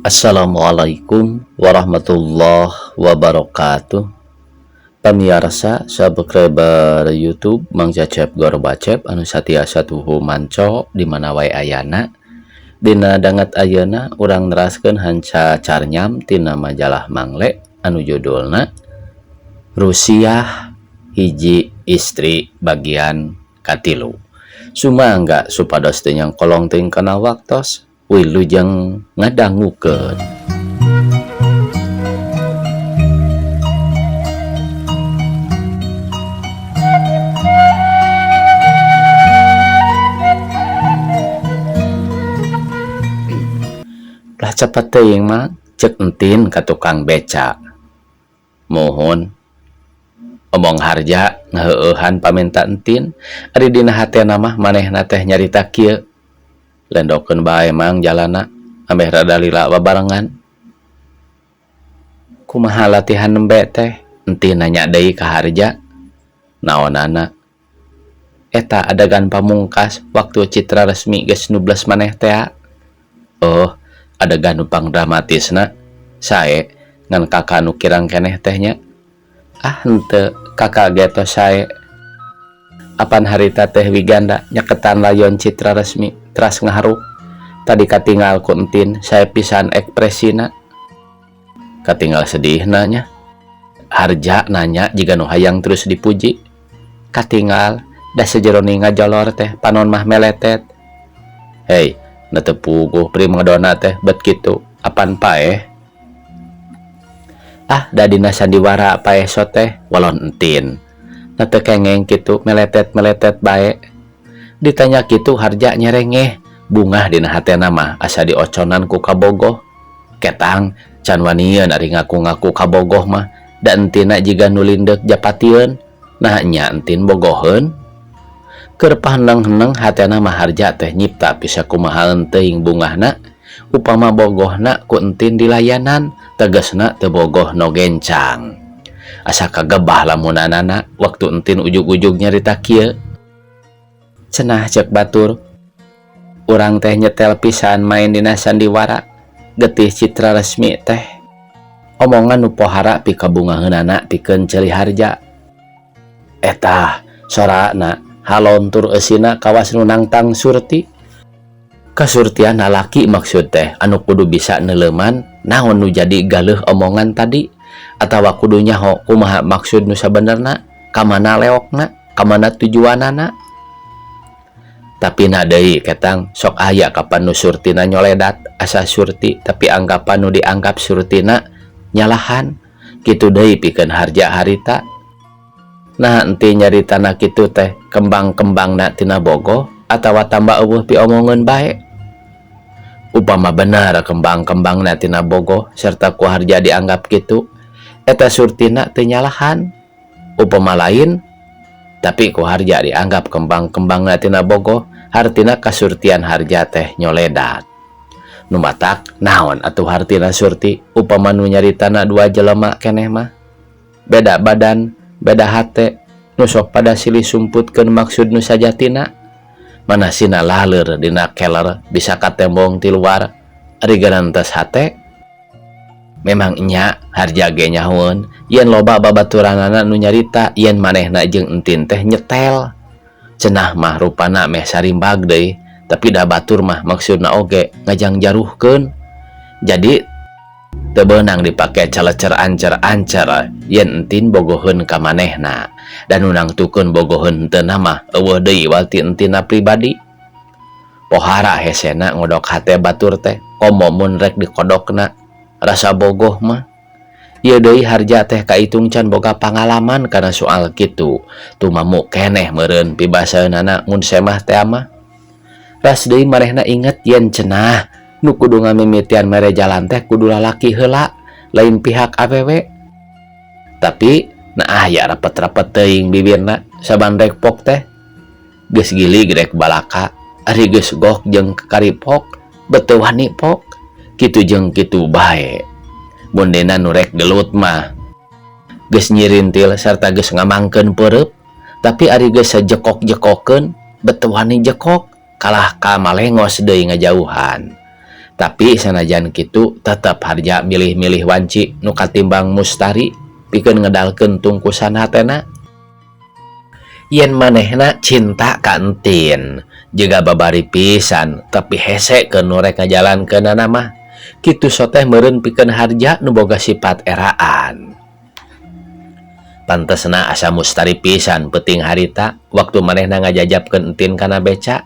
Assalamualaikum warahmatullahi wabarakatuh. Pamirsa subscriber YouTube Mang Cecep Gorbacep anu satiasa tuhu manco di mana wae ayana. Dina dangat ayeuna urang neraskeun hanca carnyam tina majalah Mangle anu judulna Rusiah hiji istri bagian katilu. Sumangga supados teu nyangkolong teuing kana waktos wilujeng ngadangukeun. Lah cepet teuing mah ceuk entin ka tukang beca. Mohon omong harja ngaheueuhan paminta entin ari dina hatena mah manehna teh nyarita kieu. Lendokeun bae mang jalana ambeh rada lila babarengan. Kumaha latihan nembe teh? Entin nanya deui ka harja. Naonana? Eta adegan pamungkas waktu Citra Resmi geus nubles maneh teh. Oh, adegan upang dramatisna. Sae ngan kakak nu kirang keneh tehnya. Ah henteu, kakak ge tos sae. Apan harita teh wiganda nyaketan layon Citra Resmi teras ngaharuk. Tadi katinggal ku entin sae pisan ekspresina. Katinggal sedih nanya. Harja nanya jika nu hayang terus dipuji. Katinggal da sejeroni ngajolor teh panon mah meletet. Hei, na teu puguh primadona teh bet kitu. Apan paeh? Ah, da dina sandiwara paeh so teh walon entin. Na teu kengeng kitu meletet-meletet bae. Ditanya kitu harja nyerengeh. Bungah dina hatena mah asa dioconan ku kabogoh. Ketang can wanieun ari ngaku-ngaku kabogoh mah da entina jiga nu lindek japatieun. Nah nya entin bogoheun. Keur paheneng-heneng hatena mah harja teh nyipta bisa kumaha teuing bungahna. Upama bogohna ku entin dilayanan, tegasna teu bogoh no gencang. Asa kagebah lamunanana waktu entin ujug-ujug nyarita kieu. Cenah cek batur. Urang teh nyetel pisan main dina sandiwara. Getih Citra Resmi teh. Omongan nu pohara pikabungaheunana pikeun ceuli harja. Eta sorana halontur eusina kawas nu nangtang surti. Kasurtian lalaki maksud teh anu kudu bisa neuleuman naon nu jadi galeuh omongan tadi atawa kudu nyaho kumaha maksud nu sabenerna, ka mana leokna, ka mana tujuanana. Tapi na deui ketang sok aya kapan nu surtina nyoledat asa surti tapi anggapan nu dianggap surtina nyalahan. Kitu deui pikeun harja harita. Nah enti nyaritana kitu teh kembang-kembangna tina bogoh atawa tambah eueuh pi omongeun bae. Upama bener kembang-kembangna tina bogoh serta ku harja dianggap kitu, eta surtina teu nyalahan. Upama lain tapi ku harja dianggap kembang-kembangna tina bogoh, hartina kasurtian harja teh nyoledat. Nu matak naon atuh hartina surti upama nu nyaritana dua jelema keneh mah. Beda badan, beda hate, nu sok pada silih sumputkeun maksud nu sajatina. Manasina laleur dina keler bisa katembong ti luar ari garantos hate. Memang nya harja ge nyahoeun yen loba babaturanana nu nyarita yen manehna jeung entin teh nyetel. Cenah mah rupana meh sarimbag deui tapi da batur mah maksudna oge ngajang jaruhkeun. Jadi teu beunang dipake calecer-ancer-ancer yen entin bogoheun ka manehna. Dan nu nangtukeun bogoheun henteu mah eueuh deui walti entina pribadi. Pohara hesena ngodok hate batur teh komo mun rek dikodokna rasa bogoh mah. Ieu deui harja teh kaitung can boga pangalaman kana soal kitu. Tumamu keneh meureun pibasaeunana mun semah teh mah. Ras deui manehna inget yen cenah nu kudu ngamimitian mere jalan teh kudu lalaki heula lain pihak awewe. Tapi nah aya rapet-rapet teuing bibirna saban rek pok teh geus gilig rek balaka ari geus gok jeung karipok beteu wani pok kitu jeung kitu bae. Mun dina nu rek gelut mah geus nyirintil sarta geus ngamangkeun peureup tapi ari geus sajekok-jekokeun beteu wani jekok kalah ka malengos deui ngajauhan. Tapi sanajan kitu tetep harja milih-milih wanci nu katimbang Mustari pikeun ngedalkeun tungkusan hatena. Yen manehna cinta ka entin juga babari pisan tapi hese ke nu rek ngajalankeunana mah kitu soteh meureun pikeun harja nu boga sifat eraan. Pantesna asa Mustari pisan peuting harita waktu manehna ngajajabkeun entin kana beca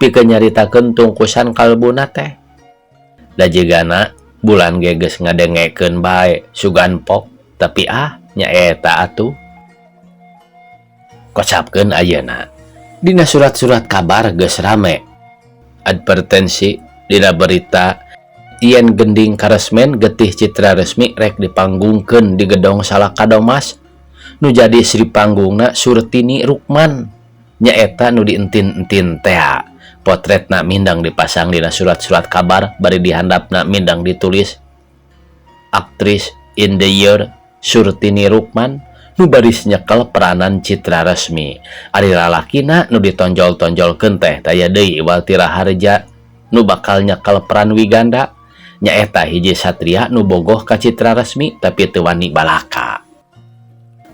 pikeun nyaritakeun tungkusan kalbuna teh. Da jigana bulan geges ngadengekeun bae sugan pok tapi nyaeta atuh. Kocapkeun ayeuna dina surat-surat kabar geus rame advertensi dina berita yen gending karesmen getih citra resmi rek dipanggungkeun di gedong Salaka Domas nu jadi Sri Panggungna Surtini Rukman nyaeta nu dientin-entin teh. Potretna mindang dipasang dina surat-surat kabar bari dihandapna mindang ditulis aktris in the year Surtini Rukman nu baris nyekel peranan citra resmi. Ari lalakina nu ditonjol-tonjolkeun teh daya deui Walti Raharja nu bakal nyekel peran Wiganda nyaeta hiji satria nu bogoh ka citra resmi tapi teu wani balaka.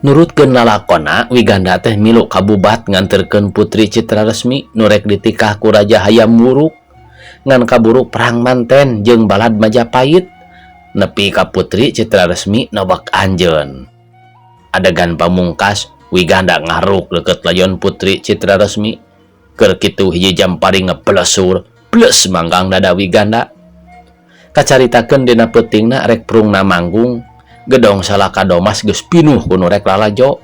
Nurutkeun lalakonna Wiganda teh milu kabubat nganterkeun putri citra resmi nu rek ditikah ku Raja Hayam Wuruk ngan kaburu perang manten jeung balad Majapahit nepi ka putri citra resmi Nobak Anjeun. Adegan pamungkas Wiganda ngaruk deket layon putri citra resmi keur kitu hiji jam paring ngeplesur plus manggang dada Wiganda. Kacaritakeun dina peutingna rek prungna manggung gedong Salaka Domas geus pinuh ku nu rek lalajo.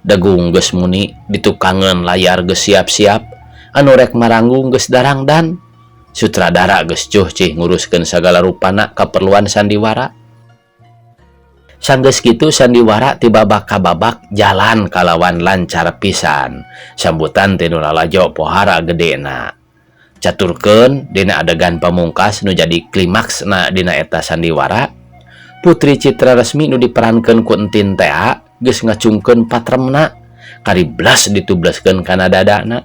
Dagung geus muni ditukangeun layar geus siap-siap anu rek maranggung geus darangdan. Sutradara geus cuh-cih nguruskeun sagala rupana kaperluan sandiwara. Sanggeus kitu sandiwara ti babak ka babak jalan kalawan lancar pisan. Sambutan ti nu lalajo pohara gedena. Caturkeun dina adegan pamungkas nu jadi klimaksna dina eta sandiwara. Putri citra resmi nu diperankeun ku entin teh geus ngacungkeun patremna kari blas ditubleskeun kana dadana.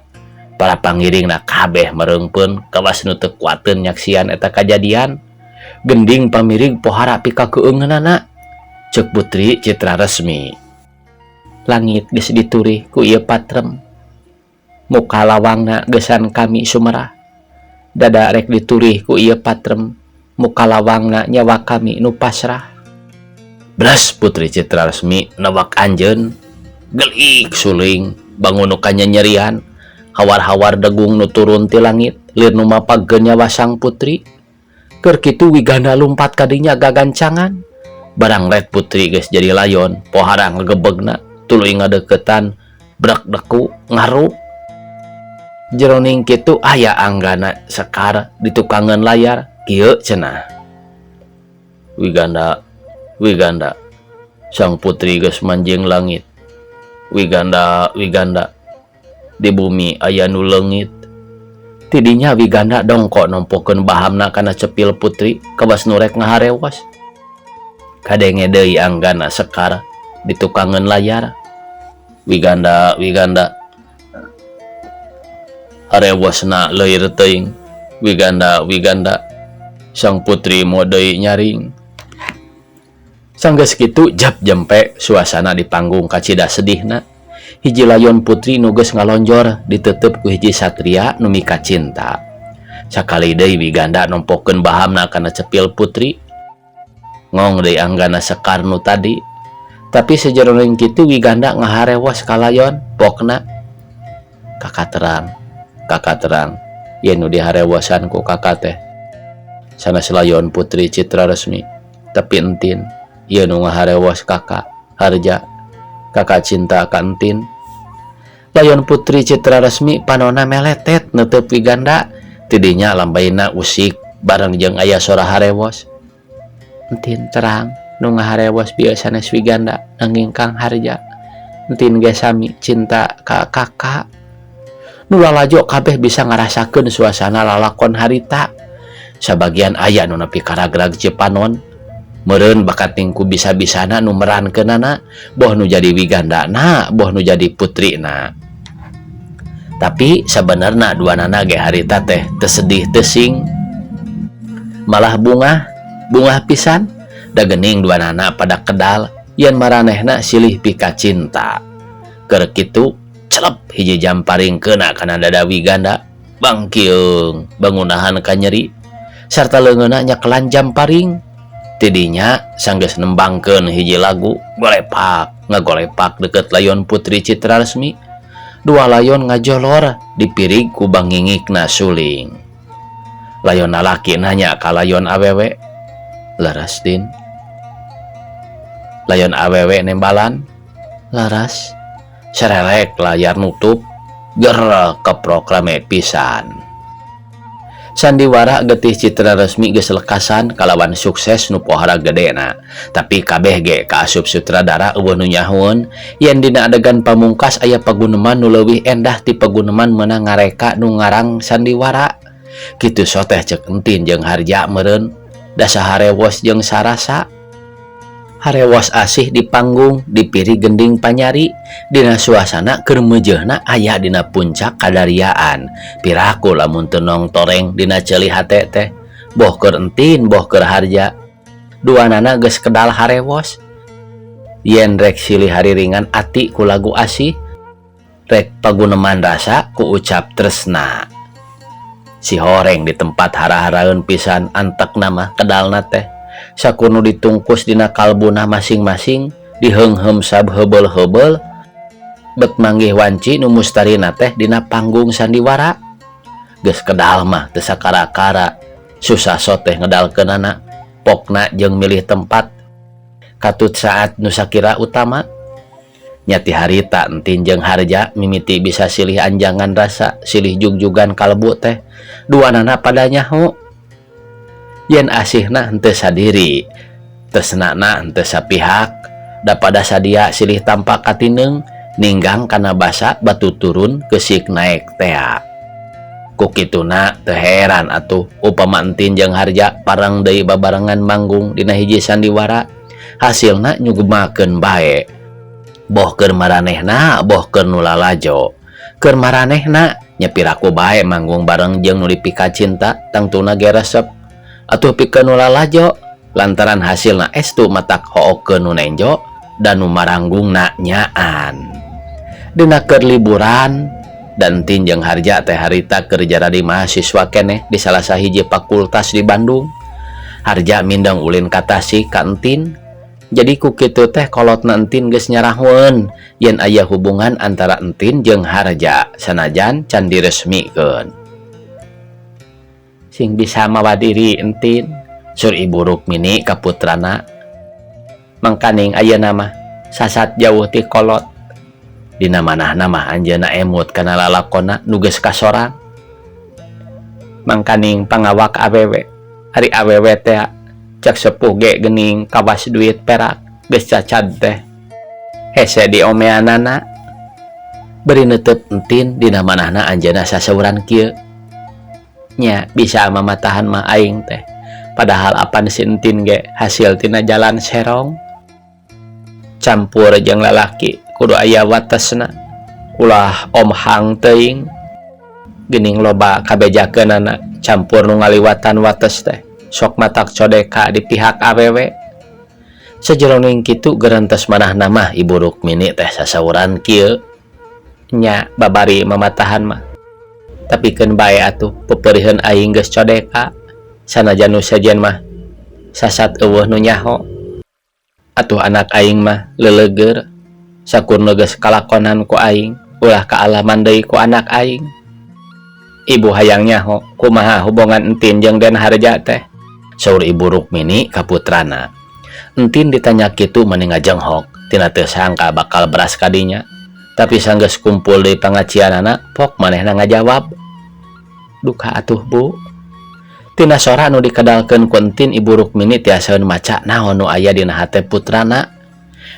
Para pangiringna kabeh mereungpeun kawas nu teu kuateun nyaksian eta kajadian. Gending pamirig pohara pikakeungeunana ceuk putri citra resmi. Langit geus diturih ku ieu patrem. Muka lawangna geusan kami sumerah. Dada rek diturih ku ieu patrem. Muka lawangna nyawa kami nu pasrah. Blas putri citra resmi Nobak Anjeun gelik suling bangun nu kanyanyerian hawar-hawar degung nu turun ti langit lir nu mapagkeun nyawa sang putri. Keur kitu Wiganda lumpat ka dinya gagancangan barang red putri geus jadi layon pohara ngagebegna tuluy ngadeukeutan brek deku ngaruk. Jeroning kitu aya anggana Sekar ditukangeun layar. Kieu cenah Wiganda sang putri geus manjing langit. Wiganda di bumi aya nu leungit. Tidinya Wiganda dongko nompokeun bahamna kana cepil putri kawas nu rek ngaharewas. Kadenge deui anggana Sekar ditukangeun layar. Wiganda harewasna leuir teuing. Wiganda sang putri modei nyaring. Sanggeus kitu jap jempe suasana di panggung kacida sedihna. Hiji layon putri nu geus ngalonjor diteuteup ku hiji satria nu mika cinta. Sakali deui Wiganda nompokeun bahamna kana cepil putri. Ngong deui anggana Sekar nu tadi. Tapi sajeroning kitu Wiganda ngaharewas ka layon pokna. Kakak terang. Yen nu diharewasan ku kakak teh sanes layon putri citra resmi tapi entin ieu nu ngaharewas kakak harja kakak cinta ka entin. Layon putri citra resmi panonna meletet neuteuk Wiganda tidinya lambaina usik bareng jeung aya sora harewas. Entin terang nu ngaharewas biasa sanes Wiganda nanging Kang Harja entin ge sami cinta ka kakak. Nu lalajo kabeh bisa ngarasakeun suasana lalakon harita. Sabagian aya nu nepi karagrag Cipanon meureun bakat tingku bisa-bisana nu merankeunana boh nu jadi Wigandana boh nu jadi putrina. Tapi sabenerna duanana ge harita teh teu sedih teu sing. malah bunga pisan da geuning duanana pada kedal yen maranehna silih pika cinta. Keur kitu celep hiji jamparing keuna kana dadawi ganda bangkiung bangunahan ka nyeri sarta leungeunna nyakelan jamparing. Tidinya sanggeus nembangkeun hiji lagu ngagolepak deket layon Putri Citra Resmi. Dua layon ngajolor dipirig ku bangingikna suling. Layon lalaki nanya ka layon awewe, "Laras Din?" Layon awewe nembalan, "Laras." Serelek layar nutup, ger keprok rame pisan. Sandiwara getih Citra Resmi geus lekasan kalawan sukses nu pohara gedena, tapi kabeh ge kaasup sutradara eueuh nu nyahoon yen dina adegan pamungkas aya paguneman nu leuwih endah ti paguneman meunang ngareka nu ngarang Sandiwara. Kitu soteh ceuk Entin jeung Harja meureun da saharewos jeung sarasa. Harewos asih di panggung dipiri gending panyari dina suasana keur meujeuhna aya dina puncak kadariaan. Piraku lamun teu nong toreng dina ceuli hate teh, boh keur Entin boh keur Harja duanana geus kedal harewos. Yen rek silih hariringan ati ku lagu asih, rek paguneman rasa ku ucap tresna. Si horeng di tempat hara-haraeun pisan antekna mah kedalna teh sakurnu ditungkus dina kalbuna masing-masing diheungheum sabheubel-heubel bet manggih wanci nu mustarina teh dina panggung Sandiwara. Geus kedal mah teu sakara-kara susah soteh ngedalkeunana pokna jeung milih tempat katut saat nu sakira utama. Nyati harita Entin jeung Harja mimiti bisa silih anjangan rasa silih jugjugan kalbu teh duanana pada nyaho. Yen asihna henteu sadiri, tresnana henteu sapihak, da pada sadia silih tampak katineung ninggang kana basa batu turun keusik naek tea. Ku kituna teu heran atuh upama Entin jeung Harja parang deui babarengan manggung dina hiji Sandiwara, hasilna nyugemakeun bae. Boh keur maranehna, boh keur nu lalajo. Keur maranehna nya piraku bae manggung bareng jeung nu dipika cinta tangtuna ge resep. Atuh pikeun nu lalajo lantaran hasilna estu matak hookeun nu nenjo dan nu maranggungna nyaan. Dina keur liburan dan Entin jeung Harja teh harita keur jaradi mahasiswa keneh di salah sahiji fakultas di Bandung. Harja mindeng ulin ka Tasik ka Entin. Jadi ku kitu teh kolotna Entin geus nyarahweun yen aya hubungan antara Entin jeung Harja sanajan can diresmikeun. Sing bisa mawa diri Entin, sur Ibu Rukmini ka putrana. Mangkaning ayeuna mah sasat jauh ti kolot. Dina manahna mah anjeunna emut kana lalakonna nu geus kasorang. Mangkaning pangawak awewe, ari awewe teh cek sepuh ge geuning kawas duit perak geus cacad teh. Hese diomeanana. Beri neuteut Entin dina manahna anjeunna saseuran kieu. Nya bisa mamatahan mah aing teh padahal apan si Entin ge hasil tina jalan serong. Campur jeung lalaki kudu aya watesna, ulah omhang teuing geuning loba kabejakeunana campur nu ngaliwatan wates teh sok matak codeka di pihak awewe. Sajeroning kitu geurentes manahna mah Ibu Rukmini teh sasauran kieu. Nya babari mamatahan mah tapikeun bae atuh pepeurieun aing geus codeka sanajan nu sajen mah sasat eueuh nu nyaho. Atuh anak aing mah leuleuger sakurna geus kalakonan ku aing ulah kaalaman deui ku anak aing. Ibu hayang nyaho kumaha hubungan Entin jeung Den Harja teh, saur Ibu Rukmini ka putrana. Entin ditanya kitu meni ngajenghok tina teu sangka bakal beras kadinya. Tapi sanggeus kumpul di pangacianana pok manehna ngajawab, "Duka atuh Bu." Tina sora nu dikedalkeun ku Entin Ibu Rukmini tiasa maca naon nu aya dina hate putrana.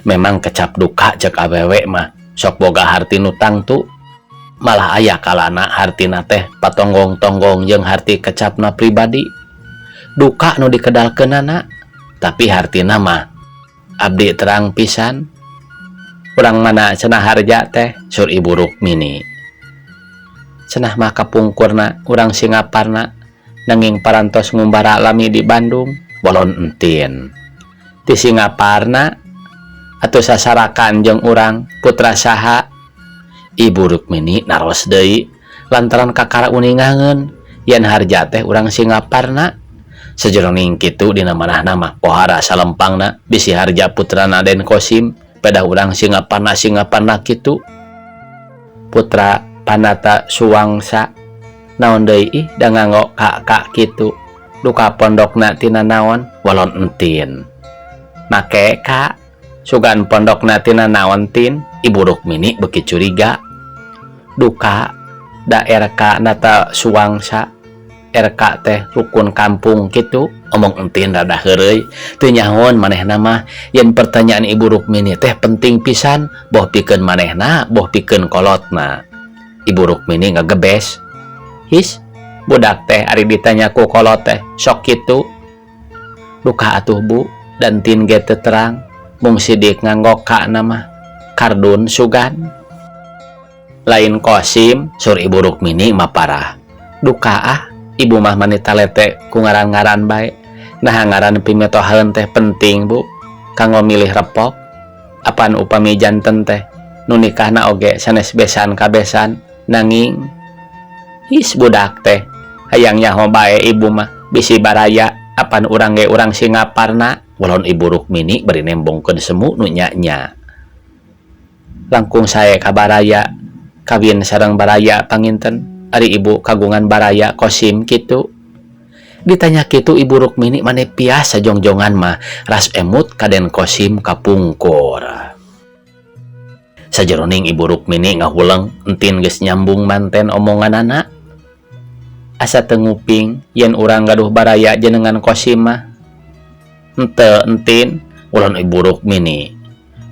Memang kecap duka cek awewe mah sok boga harti nu tangtu. Malah aya kalana hartina teh patonggong-tonggong jeung harti kecapna pribadi. Duka nu dikedalkeunana tapi hartina mah abdi terang pisan. Urang mana cenah Harja teh, sur Ibu Rukmini. Cenah mah kapungkurna urang Singaparna nanging parantos ngumbara lami di Bandung walon entin ti Singaparna atuh sasarakan jeung urang putra saha. Ibu Rukmini naros deui lantaran kakara uningangeun yen harja teh urang Singaparna. Sajroning kitu dina manahna mah pohara salempangna bisi harja putrana Den Kosim pedah urang Singaparna kitu. Putra Panata Suwangsa naon deui ih da nganggo kak kitu duka pondokna tina naon walon entin. Make kak sugan pondokna tina naon tin. Ibu Rukmini beuki curiga. Duka da RK Nata Suwangsa, RK teh rukun kampung gitu. Omong entin rada heureuy teu nyahoan manehna mah yen pertanyaan Ibu Rukmini teh penting pisan, boh pikeun manehna boh pikeun kolotna. Ibu Rukmini ngagebes. His budak teh ari ditanya ku kolot teh sok kitu. Duka atuh Bu, dan tin ge teu terang mung sidik nganggo kana mah kardun sugan. Lain Kosim sur Ibu Rukmini mah parah. Duka ibu mah manita lete ku ngaran-ngaran bae. Nah ngaran pimetohaeun teh penting Bu kanggo milih repok. Apaan upami janten teh nu nikahna oge sanes besan kabesan nanging his budak teh hayang nyaho bae ibu mah bisi baraya apaan urang ge urang Singaparna. Walon Ibu Rukmini beri nembongkeun semu nu nya-nya. Langkung sae ka baraya kawin sareng baraya panginten ari ibu kagungan baraya Kosim kitu. Ditanya kitu Ibu Rukmini mane pias sajongjongan mah ras emut ka Den Kosim kapungkur. Sajroning Ibu Rukmini ngahuleng entin geus nyambung manten omonganana. Asa teu nguping yen urang gaduh baraya jenengan Kosim mah. Henteu entin, ulun Ibu Rukmini.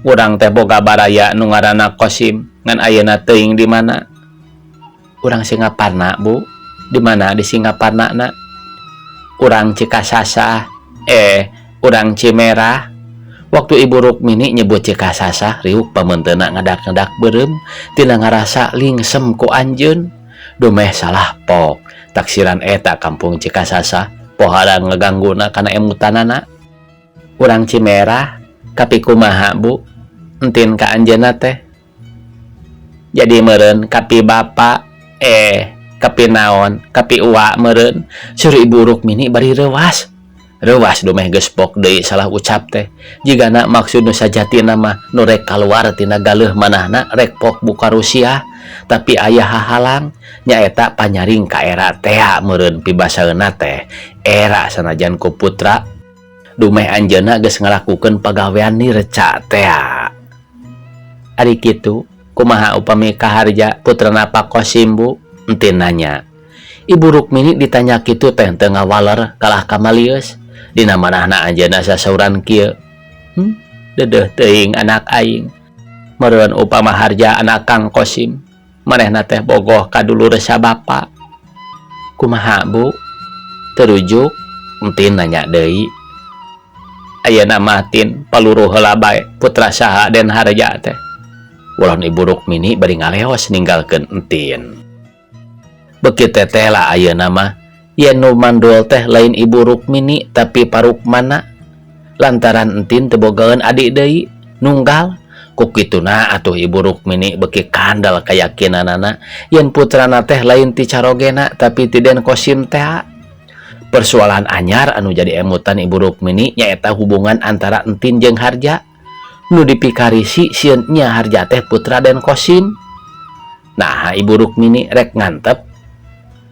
Urang teh boga baraya nu ngaranna Kosim ngan ayeuna teuing di mana? Urang Singaparna Bu. Di mana di Singaparna na? Urang Cikasasa. Urang Cimerah. Waktu Ibu Rukmini nyebut Cikasasa riuk pamenteuna ngadak-ngadak beureum tina ngarasa lingsem ku anjeun. Dumeh salah pok. Taksiran eta kampung Cikasasa pohara ngegangguna kana emutanana. Urang Cimerah kapi kumaha Bu entin ka anjeunna teh. Jadi meureun kapi bapa kapi naon kapi uwa meureun. Sur Ibu Rukmini bari reuwas dumeh geus pok deui salah ucap teh. Jigana maksud nu sajatina mah nu rek kaluar tina galeuh manahna rek pok buka Rusia tapi aya hahalang nyaeta panyaring ka era tea meureun pibasaeuna teh era sanajan ku putra dumeh anjeunna geus ngalakukeun pagawean ni reca tea. Ari kitu kumaha upami kaharja putrana Pak Kosim Bu? Entin nanya. Ibu Rukmini ditanya kitu teh teu ngawaler kalah kamalius. Dina manahna anjeunna sasauran kieu. Dedeuh teuing anak aing. Meureun upama harja anak Kang Kosim, manehna teh bogoh ka dulur sabapa. Kumaha Bu? Terujuk? Entin nanya deui. Ayeuna mah tin paluruh heula bae putra saha Den harja teh. Walon Ibu Rukmini bari ngaleos ninggalkeun entin. Beuki teh lah ayeuna mah yen nu mandul teh lain Ibu Rukmini tapi Parukmana lantaran entin teu bogaeun adik deui nunggal. Ku kituna atuh Ibu Rukmini beuki kandal kayakinanana yen putrana teh lain ti Carogena tapi ti Den Kosim teh. Persoalan anyar anu jadi emutan Ibu Rukmini nyaeta hubungan antara entin jeung harja. Nu dipikarisi sieun nya harja teh putra Den Kosim. Nah Ibu Rukmini rek ngantep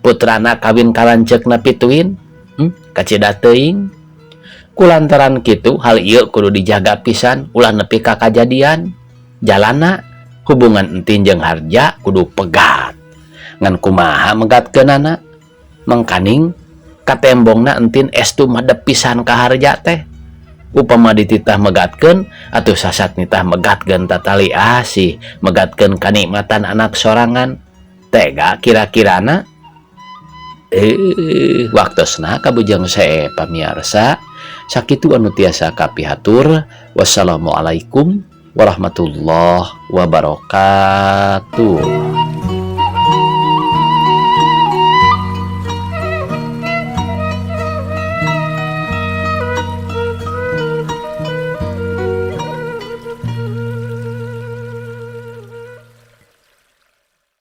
putrana kawin kalanceukna pituin kacida teuing. Kulantaran kitu hal ieu kudu dijaga pisan ulah nepi ka kajadian. Jalana hubungan entin jeung harja kudu pegat. Ngan kumaha megatkeunana? Mengkaning katembongna entin estu madep pisan ka harja teh. Upama dititah megatkeun atuh sasat nitah megatkeun tatali asih, megatkeun kanikmatan anak sorangan. Tega kira-kirana? Waktosna kabujang sae pamiarsa. Sakitu anu tiasa kapihatur. Wassalamualaikum warahmatullahi wabarakatuh.